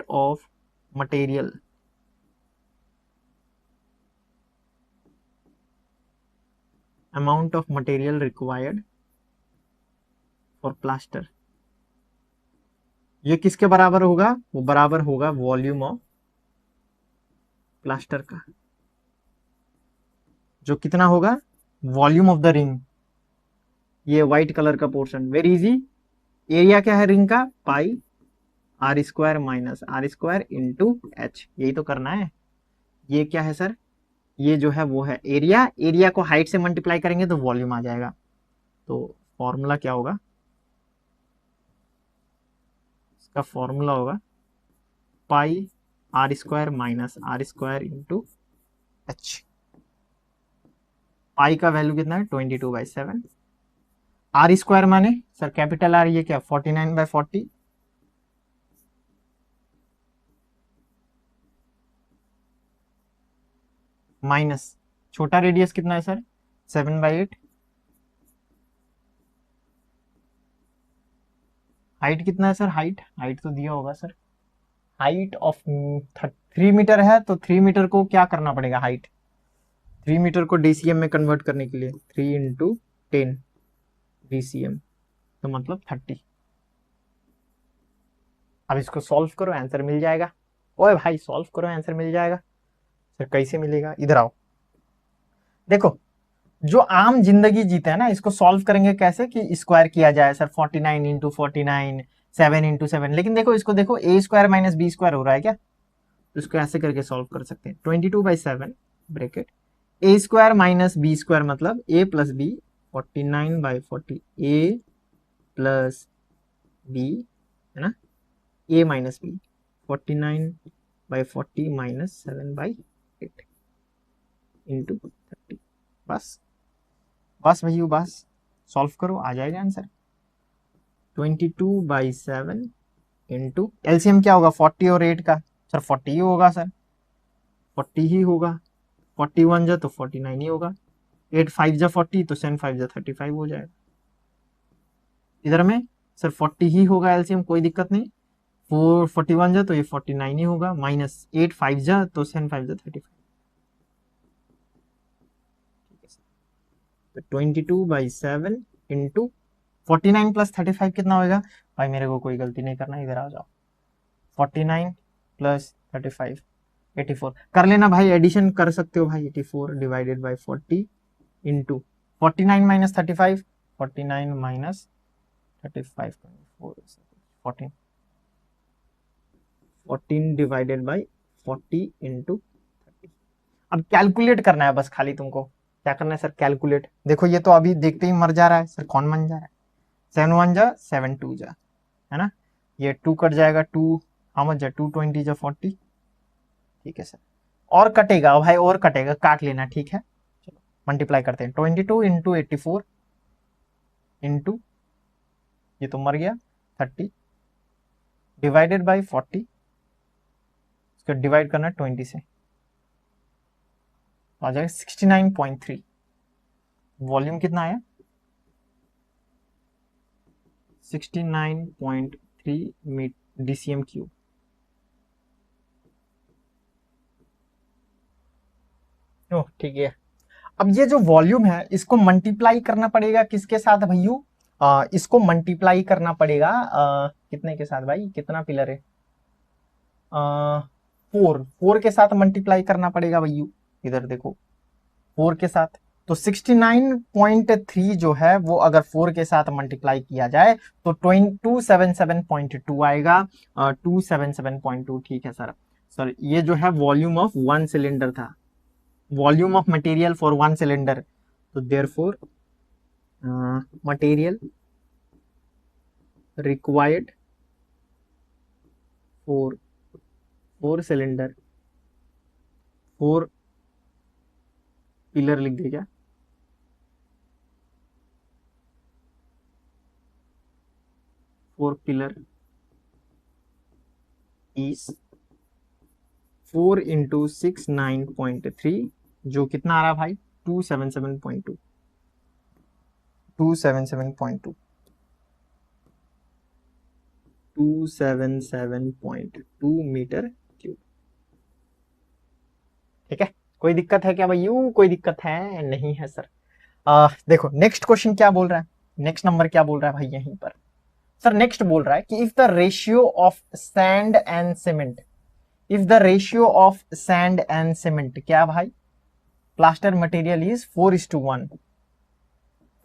A: of material, amount of material required for plaster. ये किसके बराबर होगा, वो बराबर होगा वॉल्यूम ऑफ प्लास्टर का। जो कितना होगा, वॉल्यूम ऑफ द रिंग, ये व्हाइट कलर का पोर्शन, वेरी इजी। एरिया क्या है रिंग का, pi r square minus r square into h, यही तो करना है। ये क्या है सर, ये जो है वो है एरिया, एरिया को हाइट से मल्टीप्लाई करेंगे तो वॉल्यूम आ जाएगा। तो फॉर्मूला क्या होगा, इसका फॉर्मूला होगा pi r square minus r square into h. Pi का वैल्यू कितना है 22/7। आर स्क्वायर माने सर कैपिटल आर, ये क्या 49/40 माइनस छोटा रेडियस कितना है सर 7/8। हाइट कितना है सर, हाइट हाइट तो दिया होगा सर, हाइट ऑफ 3 मीटर है, तो 3 मीटर को क्या करना पड़ेगा हाइट, 3 मीटर को डीसीएम में कन्वर्ट करने के लिए 3 × 10 डीसीएम, तो मतलब 30। अब इसको सॉल्व करो आंसर मिल जाएगा। ओए भाई सॉल्व करो आंसर मिल जाएगा। सर कैसे मिलेगा, इधर आओ। देखो जो आम जिंदगी जीते हैं ना, इसको सॉल्व करेंगे कैसे कि स्क्वायर किया जाए सर 49 × 49, 7 × 7, लेकिन देखो इसको देखो ए स्क्वायर माइनस बी स्क्वायर हो रहा है क्या, तो इसको ऐसे करके सॉल्व कर सकते हैं 22/7 ब्रैकेट ए स्क्वायर माइनस बी स्क्वायर मतलब ए प्लस बी 49/40 ए प्लस बी है ना, ए माइनस बी 49/40 माइनस 7/8 इंटू 30। बस बस भैया बस सॉल्व करो आ जाएगा आंसर 22/7 इंटू एलसीएम क्या होगा 40 और 8 का, सर 40 ही होगा सर, 40 ही होगा, 41 जा तो 49 ही होगा, 8 5 जा 40 तो 7 5 जा 35 हो जाएगा। इधर में सर 40 ही होगा एलसीएम, कोई दिक्कत नहीं, 41 जा तो ये 49 ही होगा, माइनस 8 5 जा तो 7 5 जा 35। तो 22/7 इंटू 49 प्लस 35 कितना होगा, भाई मेरे को कोई गलती नहीं करना, इधर आ जाओ, 49 प्लस 35 84 कर लेना भाई, एडिशन कर सकते हो भाई, 84 divided by 40 into 49 minus 35, 49 minus 35 14 14 divided by 40 into 30। अब कैलकुलेट करना है बस खाली तुमको, क्या करना है सर कैलकुलेट। देखो ये तो अभी देखते ही मर जा रहा है सर, कौन मन जा रहा है, 7 1 जा 7 2 जा है ना, ये 2 कट जाएगा, 2 हाउ मच जा 2 20 जा 40, ठीक है सर, और कटेगा भाई और कटेगा, काट लेना ठीक है। चलो मल्टीप्लाई करते हैं 22 इंटू 84 इंटू ये तो मर गया 30 डिवाइडेड बाई 40, इसको डिवाइड करना 20 से, आ जाएगा 69.3। वॉल्यूम कितना आया 69.3 डीसीएम क्यूब। ओह ठीक है। अब ये जो वॉल्यूम है इसको मल्टीप्लाई करना पड़ेगा किसके साथ भैयू, इसको मल्टीप्लाई करना पड़ेगा कितने के साथ भाई, कितना पिलर है 4 के साथ मल्टीप्लाई करना पड़ेगा भैयू, इधर देखो 4 के साथ, तो 69.3 जो है वो अगर 4 के साथ मल्टीप्लाई किया जाए तो 277.2 आएगा, 277.2 ठीक है सर। सर ये जो है वॉल्यूम ऑफ 1 सिलेंडर था, volume of material for 1 cylinder, तो therefore material required for 4 cylinder, 4 pillar लिख दे क्या, 4 पिलर इज 4 इंटू 69.3 जो कितना आ रहा भाई 277.2 277.2 277.2 मीटर क्यूब, ठीक है। कोई दिक्कत है क्या भैया, कोई दिक्कत है नहीं है सर। देखो नेक्स्ट क्वेश्चन क्या बोल रहा है, नेक्स्ट नंबर क्या बोल रहा है भाई यहीं पर, सर नेक्स्ट बोल रहा है कि if the ratio of sand and cement, if the ratio of sand and cement क्या भाई, plaster material is 4:1.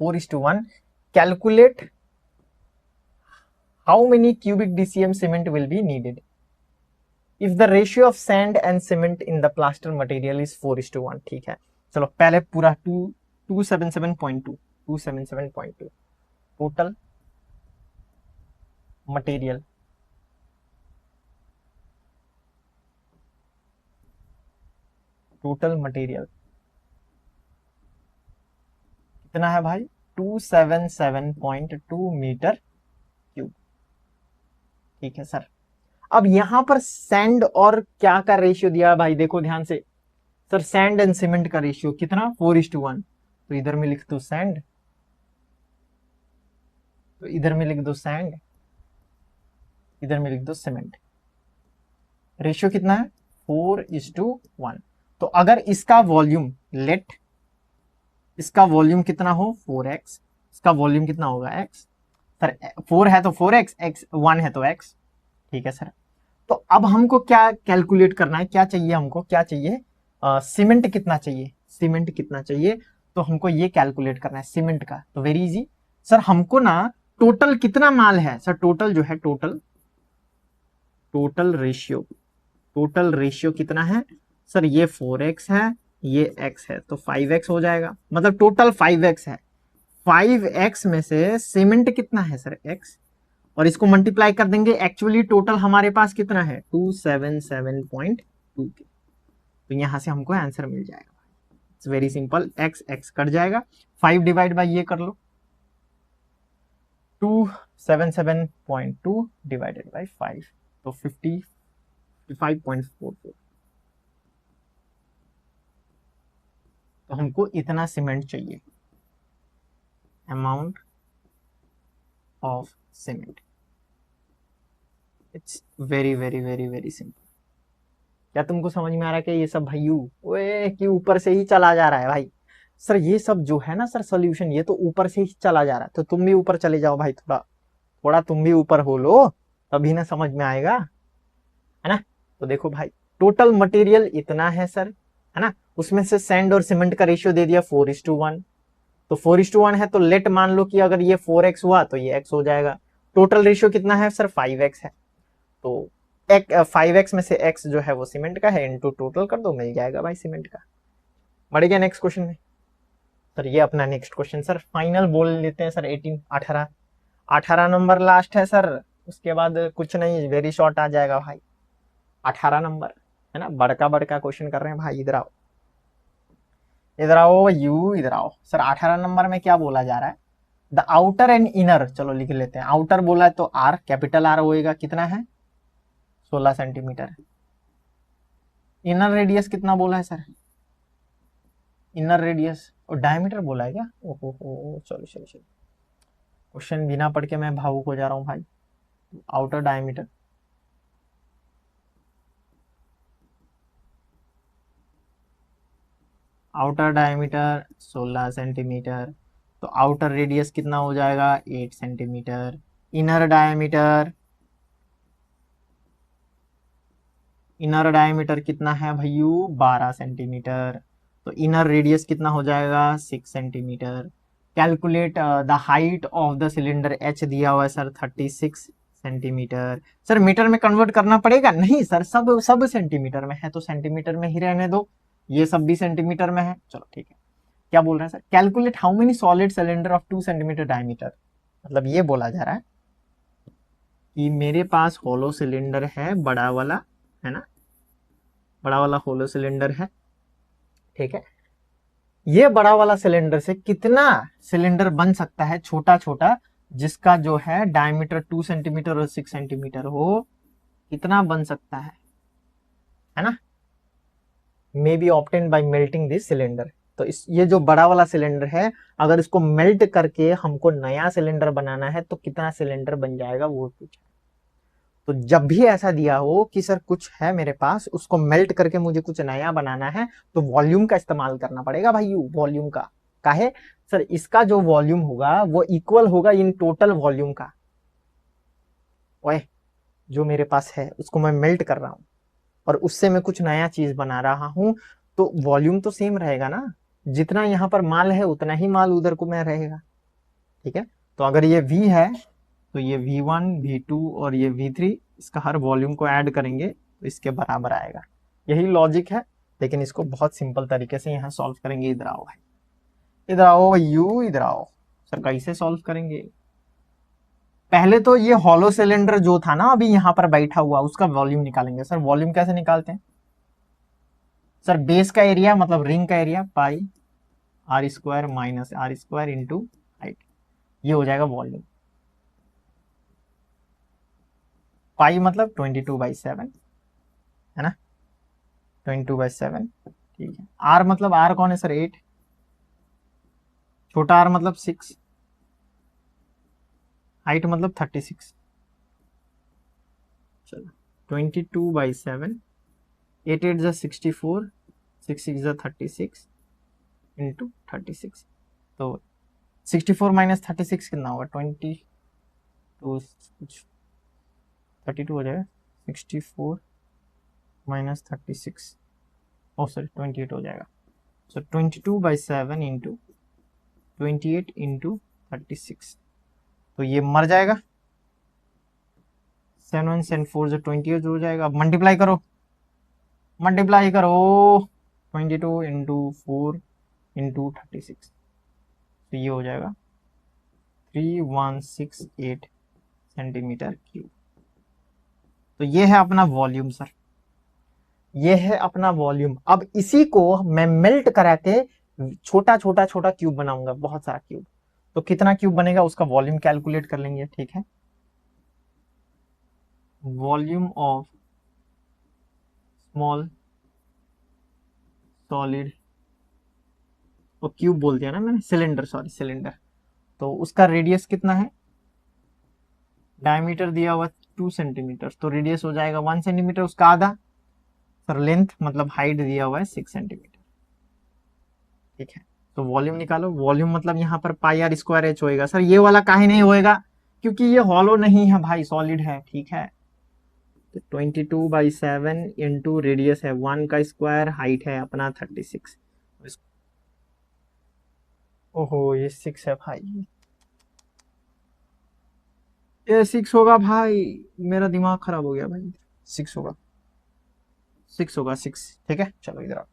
A: 4:1. Calculate how many cubic dcm cement will be needed if the ratio of sand and cement in the plaster material is 4:1. ठीक है, चलो पहले पूरा 277.2 277.2 total material, total material कितना है भाई? 277.2 मीटर क्यूब। ठीक है सर, अब यहां पर सैंड और क्या का रेशियो दिया है भाई? देखो ध्यान से सर, सैंड एंड सीमेंट का रेशियो कितना? 4:1। तो इधर में लिख दो सैंड, तो इधर में लिख दो सैंड, इधर में लिख दो सीमेंट। रेशियो कितना है? 4:1। तो अगर इसका वॉल्यूम, लेट इसका वॉल्यूम कितना हो? 4x, इसका वॉल्यूम कितना होगा? x। सर 4 है तो 4x, x 1 है तो x। ठीक है सर, तो अब हमको क्या कैलकुलेट करना है? क्या चाहिए हमको? क्या चाहिए? सीमेंट कितना चाहिए? सीमेंट कितना चाहिए? तो हमको ये कैलकुलेट करना है सीमेंट का। तो वेरी इजी सर, हमको ना टोटल कितना माल है सर? टोटल जो है, टोटल टोटल रेशियो कितना है सर? ये 4x है, ये x है, तो 5x हो जाएगा। मतलब टोटल 5x है। 5x में से सीमेंट कितना है सर? x, और इसको मल्टीप्लाई कर देंगे। एक्चुअली टोटल हमारे पास कितना है? 277.2 के। तो यहां से हमको आंसर मिल जाएगा। It's very simple, x x cut जाएगा, 5 डिवाइड बाय ये कर लो, 277.2 डिवाइडेड बाय 5, तो 55.44। तो हमको इतना सीमेंट चाहिए, amount of cement. It's very very very very simple. क्या तुमको समझ में आ रहा है कि ये सब भाइयों ओए कि ऊपर से ही चला जा रहा है भाई? सर ये सब जो है ना सर सॉल्यूशन, ये तो ऊपर से ही चला जा रहा है। तो तुम भी ऊपर चले जाओ भाई, थोड़ा थोड़ा तुम भी ऊपर हो लो, तभी ना समझ में आएगा, है ना? तो देखो भाई, टोटल मटेरियल इतना है सर, है ना? उसमें से सैंड और सीमेंट का रेशियो दे दिया 4:1। तो 4:1 है, तो लेट मान लो कि अगर ये 4x हुआ तो ये x हो जाएगा। टोटल रेशियो कितना है सर? 5x है। तो 5x में से x जो है वो सीमेंट का है, इनटू टोटल कर दो, मिल जाएगा भाई सीमेंट का। बढ़ेगा नेक्स्ट क्वेश्चन में सर। ये अपना नेक्स्ट क्वेश्चन सर फाइनल बोल लेते हैं सर। 18 नंबर लास्ट है सर, उसके बाद कुछ नहीं, वेरी शॉर्ट आ जाएगा भाई। 18 नंबर है ना, बड़का बड़का क्वेश्चन कर रहे हैं भाई। इधर आओ, इधर आओ यू, इधर आओ सर। 18 नंबर में क्या बोला जा रहा है? द आउटर एंड इनर, चलो लिख लेते हैं। आउटर बोला है तो आर, कैपिटल आर होएगा, कितना है? 16 सेंटीमीटर। इनर रेडियस कितना बोला है सर? इनर रेडियस और डायमीटर बोला है क्या? ओहो, चलो चलो चलो, क्वेश्चन बिना पढ़ के मैं भावुक हो जा रहा हूँ भाई। Outer diameter, outer diameter 16 centimetre, तो आउटर रेडियस कितना हो जाएगा? 8 centimetre. Inner diameter, inner diameter कितना है भैयू? 12 सेंटीमीटर। तो इनर रेडियस कितना हो जाएगा? 6 centimetre. Calculate the height of the cylinder, H दिया हुआ है सर 36 सेंटीमीटर। सर मीटर में कन्वर्ट करना पड़ेगा? नहीं सर, सब सब सेंटीमीटर में है तो सेंटीमीटर में ही रहने दो। ये सब भी सेंटीमीटर में है, चलो ठीक है। क्या बोल रहा है sir? Calculate how many solid cylinder of 2 centimetre diameter. मतलब ये बोला जा रहा है कि मेरे पास होलो सिलेंडर है, बड़ा वाला, है ना? बड़ा वाला होलो सिलेंडर है, ठीक है। ये बड़ा वाला सिलेंडर से कितना सिलेंडर बन सकता है छोटा छोटा, जिसका जो है डायमीटर 2 सेंटीमीटर और 6 सेंटीमीटर हो? कितना बन सकता है ना? May be obtain bye melting this cylinder. तो ये जो बड़ा वाला सिलेंडर है, अगर इसको मेल्ट करके हमको नया सिलेंडर बनाना है तो कितना सिलेंडर बन जाएगा वो पूछा। तो जब भी ऐसा दिया हो कि सर कुछ है मेरे पास, उसको मेल्ट करके मुझे कुछ नया बनाना है, तो वॉल्यूम का इस्तेमाल करना पड़ेगा भाई। वॉल्यूम का काहे सर? इसका जो वॉल्यूम होगा वो इक्वल होगा इन टोटल वॉल्यूम का। ओए, जो मेरे पास है उसको मैं मेल्ट कर रहा हूं और उससे मैं कुछ नया चीज बना रहा हूं, तो वॉल्यूम तो सेम रहेगा ना, जितना यहाँ पर माल है उतना ही माल उधर को में रहेगा, ठीक है। तो अगर ये V है तो ये V1 V2 और ये V3, इसका हर वॉल्यूम को ऐड करेंगे तो इसके बराबर आएगा। यही लॉजिक है, लेकिन इसको बहुत सिंपल तरीके से यहाँ सॉल्व करेंगे। इधर आओ भाई, इधर आओ यू, इधर आओ सर। कैसे सॉल्व करेंगे? पहले तो ये हॉलो सिलेंडर जो था ना अभी यहाँ पर बैठा हुआ, उसका वॉल्यूम निकालेंगे। सर वॉल्यूम कैसे निकालते हैं? सर बेस का एरिया मतलब रिंग का area, pi r square minus r square into height, ये हो जाएगा वॉल्यूम। पाई मतलब 22/7 है ना, 22/7, ठीक है। आर मतलब आर कौन है सर? 8, छोटा आर मतलब 6, हाइट मतलब 36। चलो 22/7, 8 8 जा 64, 6 6 जा 36 इंटू 36। तो 64 माइनस 36 कितना होगा? 22, कुछ 32 हो जाएगा। 64 माइनस 36, ओ सॉरी 28 हो जाएगा। सो 22/7 इंटू 28 इंटू 36, तो ये मर जाएगा। 7 1 7 4 जो 28 हो जाएगा। अब मल्टीप्लाई करो, मल्टीप्लाई करो 22 इंटू 4 इंटू 36, तो ये हो जाएगा 3168 सेंटीमीटर क्यूब। तो ये है अपना वॉल्यूम सर, ये है अपना वॉल्यूम। अब इसी को मैं मेल्ट करा के छोटा छोटा छोटा क्यूब बनाऊंगा, बहुत सारा क्यूब। तो कितना क्यूब बनेगा उसका वॉल्यूम कैलकुलेट कर लेंगे, ठीक है। वॉल्यूम ऑफ स्मॉल सॉलिड, वो क्यूब बोल दिया ना मैंने, सिलेंडर, सॉरी सिलेंडर। तो उसका रेडियस कितना है? डायमीटर दिया हुआ 2 सेंटीमीटर, तो रेडियस हो जाएगा 1 सेंटीमीटर, उसका आधा। सर लेंथ मतलब हाइट दिया हुआ है 6 सेंटीमीटर, ठीक है। तो वॉल्यूम निकालो, वॉल्यूम मतलब यहाँ पर पाई आर स्क्वायर एच होएगा। सर ये वाला काहे नहीं होएगा? क्योंकि ये हॉलो नहीं है भाई, सॉलिड है, ठीक है। तो 22/7 इंटू रेडियस है 1 का स्क्वायर, हाइट है अपना 36। ओहो ये 6 है भाई, ये 6 होगा भाई, मेरा दिमाग खराब हो गया भाई। 6 होगा, 6 होगा, 6, ठीक है। चलो इधर आओ,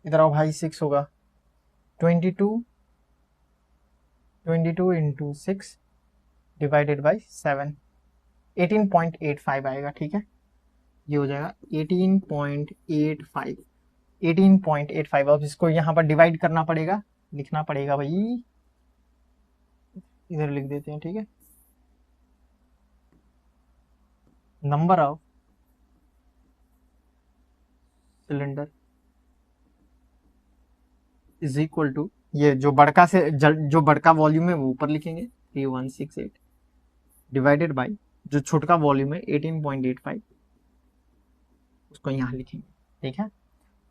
A: इधर आओ भाई, 6 होगा। 22 इंटू 6 डिवाइडेड बाई 7, 18.85 आएगा, ठीक है। ये हो जाएगा 18.85, 18.85। अब इसको यहाँ पर डिवाइड करना पड़ेगा, लिखना पड़ेगा भाई, इधर लिख देते हैं, ठीक है। Number of cylinder is equal to, ये जो बड़का से जो बड़का वॉल्यूम है वो ऊपर लिखेंगे 3168 डिवाइडेड बाई जो छोटका वॉल्यूम है 18.85, उसको यहाँ लिखेंगे, ठीक है।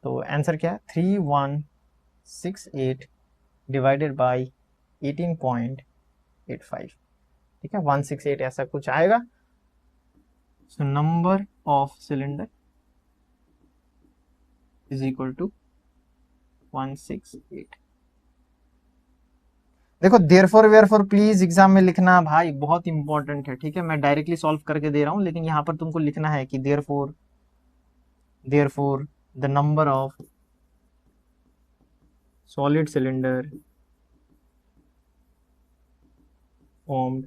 A: तो आंसर क्या है? 3168 डिवाइडेड बाई 18.85, ठीक है। 168 ऐसा कुछ आएगा। So number of cylinder is equal to 168। देखो देयरफॉर वेयरफॉर प्लीज एग्जाम में लिखना भाई, बहुत इंपॉर्टेंट है, ठीक है। मैं डायरेक्टली सॉल्व करके दे रहा हूं, लेकिन यहाँ पर तुमको लिखना है कि therefore the number of solid cylinder formed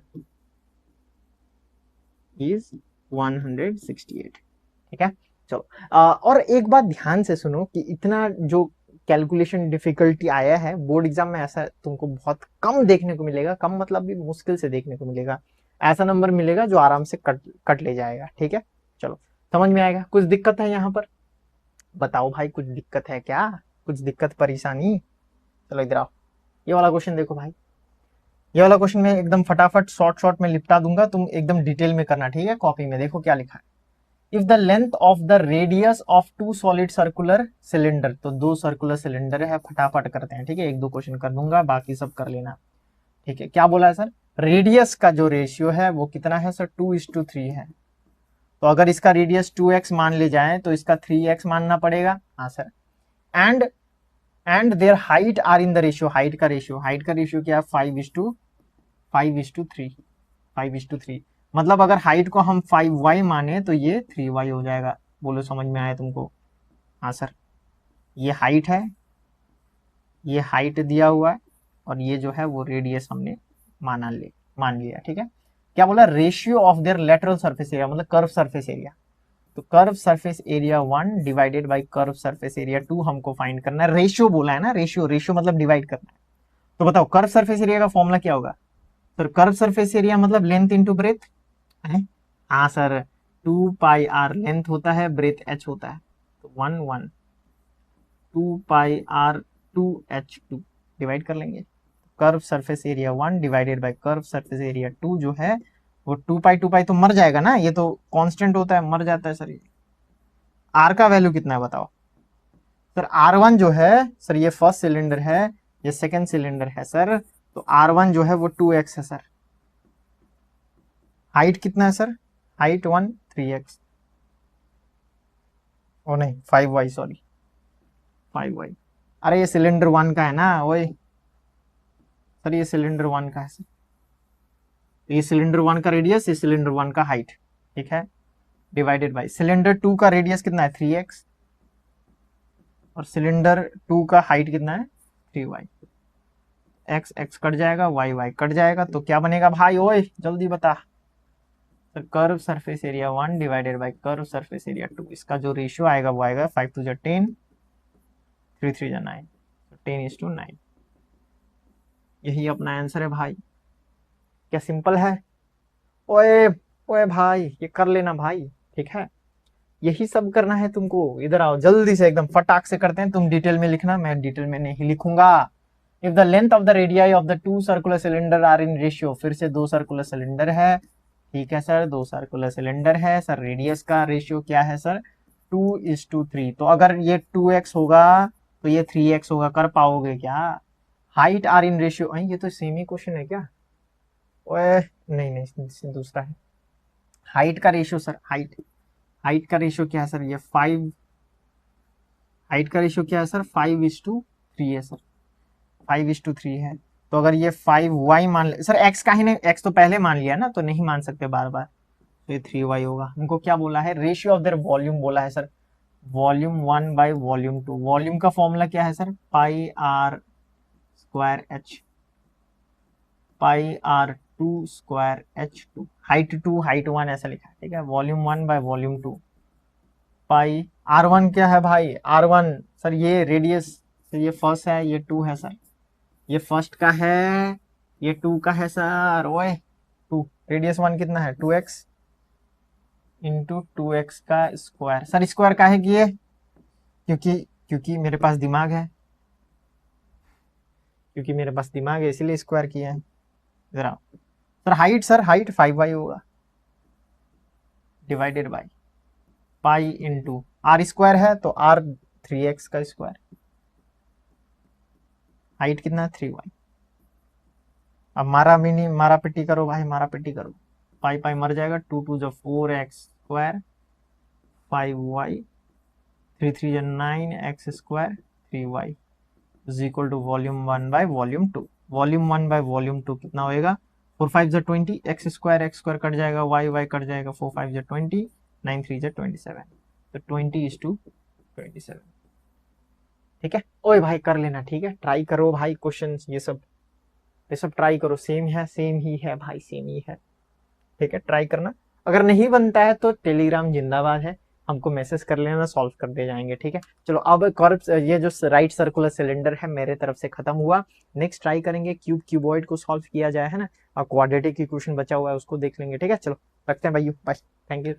A: is 168, ठीक है। चलो और एक बात ध्यान से सुनो कि इतना जो कैलकुलेशन डिफिकल्टी आया है बोर्ड एग्जाम में, ऐसा तुमको बहुत कम देखने को मिलेगा। कम मतलब भी मुश्किल से देखने को मिलेगा। ऐसा नंबर मिलेगा जो आराम से कट ले जाएगा, ठीक है। चलो समझ में आएगा। कुछ दिक्कत है यहाँ पर? बताओ भाई, कुछ दिक्कत है क्या? कुछ दिक्कत परेशानी? चलो इधर आओ, ये वाला क्वेश्चन देखो भाई। ये वाला क्वेश्चन मैं एकदम फटाफट शॉर्ट में निपटा दूंगा, तुम एकदम डिटेल में करना, ठीक है। कॉपी में देखो क्या लिखा है। If the length of the radius of 2 solid circular cylinder, तो 2 सर्कुलर सिलेंडर है, फटाफट करते हैं, ठीक है। 1 2 क्वेश्चन कर दूंगा, बाकी सब कर लेना, ठीक है। क्या बोला है सर? रेडियस का जो रेशियो है वो कितना है सर? 2:3 है। तो अगर इसका रेडियस 2x मान ले जाए तो इसका 3x मानना पड़ेगा। हाँ sir. And their height are in the ratio, height का रेशियो क्या है 5:3 मतलब अगर हाइट को हम 5y माने तो ये 3y हो जाएगा। बोलो समझ में आया तुमको? हाँ सर। ये हाइट है, ये हाइट दिया हुआ है, और ये जो है वो रेडियस हमने मान लिया। ठीक है। क्या बोला? Ratio of their lateral surface area मतलब कर्व सरफेस एरिया। तो curve surface area 1 divided by curve surface area 2 हमको फाइंड करना है। रेशियो बोला है ना, रेशियो मतलब डिवाइड करना है। तो बताओ कर्व सरफेस एरिया का फॉर्मूला क्या होगा? सर कर्व सरफेस एरिया मतलब लेंथ इंटू ब्रेथ है। हाँ सर, 2πr लेंथ होता है, ब्रेथ h होता है, तो 1 2πr 2h2 डिवाइड कर लेंगे। Curve surface area 1 divided by curve surface area 2 जो है वो 2π तो मर जाएगा ना, ये तो कांस्टेंट होता है, मर जाता है सर। ये आर का वैल्यू कितना है बताओ? सर R1 जो है सर ये फर्स्ट सिलेंडर है, ये सेकंड सिलेंडर है सर, तो R1 जो है वो 2x है सर। हाइट कितना है सर? हाइट 1 3x, ओ नहीं 5y, सॉरी 5y। अरे ये सिलेंडर 1 का है ना, वही सर, ये सिलेंडर 1 का है सर। ये सिलेंडर 1 का रेडियस, ये सिलेंडर 1 का हाइट, ठीक है, डिवाइडेड बाय सिलेंडर 2 का रेडियस कितना है 3x, और सिलेंडर 2 का हाइट कितना है 3y। x x कट जाएगा, y y कट जाएगा, तो क्या बनेगा भाई? ओए जल्दी बता। तो curve surface area 1 divided by curve surface area 2, इसका जो रेशियो आएगा वो आएगा 5 2 10, 3 3 9, 10:9। यही अपना आंसर है भाई। क्या सिंपल है? ओए ओए भाई ये कर लेना भाई, ठीक है, यही सब करना है तुमको। इधर आओ जल्दी से, एकदम फटाक से करते हैं। तुम डिटेल में लिखना, मैं डिटेल में नहीं लिखूंगा। If the length of the radii of the 2 circular cylinder are in ratio, फिर से 2 सर्कुलर सिलेंडर है, ठीक है सर, 2 सर्कुलर सिलेंडर है सर, रेडियस का रेशियो क्या है सर 2:3। तो अगर ये 2x होगा तो ये 3x होगा, कर पाओगे क्या? हाइट आर इन रेशियो, ये तो सेम ही क्वेश्चन है क्या? ओए नहीं नहीं, दूसरा है। हाइट का रेशियो सर, हाइट का रेशियो क्या है सर? ये 5, हाइट का रेशियो क्या है सर 5:3 है सर, 5:3 है। तो अगर ये 5y मान ले सर, x का ही नहीं, x तो पहले मान लिया ना, तो नहीं मान सकते बार बार, तो ये 3y होगा। हमको क्या बोला है? रेशियो ऑफ देयर वॉल्यूम बोला है sir, volume 1 by volume 2। Volume का फॉर्मूला क्या है sir? πr²h, πr2²h2। Height 2 height 1 ऐसा लिखा है, ठीक है, volume 1 by volume 2। Pi R1 क्या है भाई? R1 सर ये रेडियस, तो ये फर्स्ट है, ये 2 है सर, ये फर्स्ट का है, ये 2 का है सर। ओए 2, रेडियस 1 कितना है 2x इंटू 2x का स्क्वायर। सर स्क्वायर का है कि ये, क्योंकि मेरे पास दिमाग है, इसीलिए स्क्वायर किया है। जरा sir height, sir height 5y होगा, divided by pi into r square है तो r 3x का स्क्वायर, हाइट कितना है 3y। अब मारा पिट्टी करो भाई, मारा पिट्टी करो, पाई पाई मर जाएगा, 2 2 जो 4x स्क्वायर, 5y, 3 3 जो 9x square, 3y is equal to volume 1 by volume 2। Volume 1 by volume 2 कितना होएगा? 4 5 जो 20, x स्क्वायर कट जाएगा, y कट जाएगा, 4 5 जो 20, 9 3 जो 27, तो 20:27, ठीक है। ओए भाई कर लेना, ठीक है, ट्राई करो भाई क्वेश्चन, ये सब ट्राई करो, सेम ही है भाई, सेम ही है, ठीक है, ट्राई करना। अगर नहीं बनता है तो टेलीग्राम जिंदाबाद है, हमको मैसेज कर लेना, सॉल्व कर दे जाएंगे, ठीक है। चलो अब कर्व, ये जो राइट सर्कुलर सिलेंडर है मेरे तरफ से खत्म हुआ। नेक्स्ट ट्राई करेंगे क्यूबॉइड को सॉल्व किया जाए, है ना, और क्वाड्रेटिक इक्वेशन बचा हुआ है उसको देख लेंगे, ठीक है। चलो रखते हैं भाई, बाय, थैंक यू।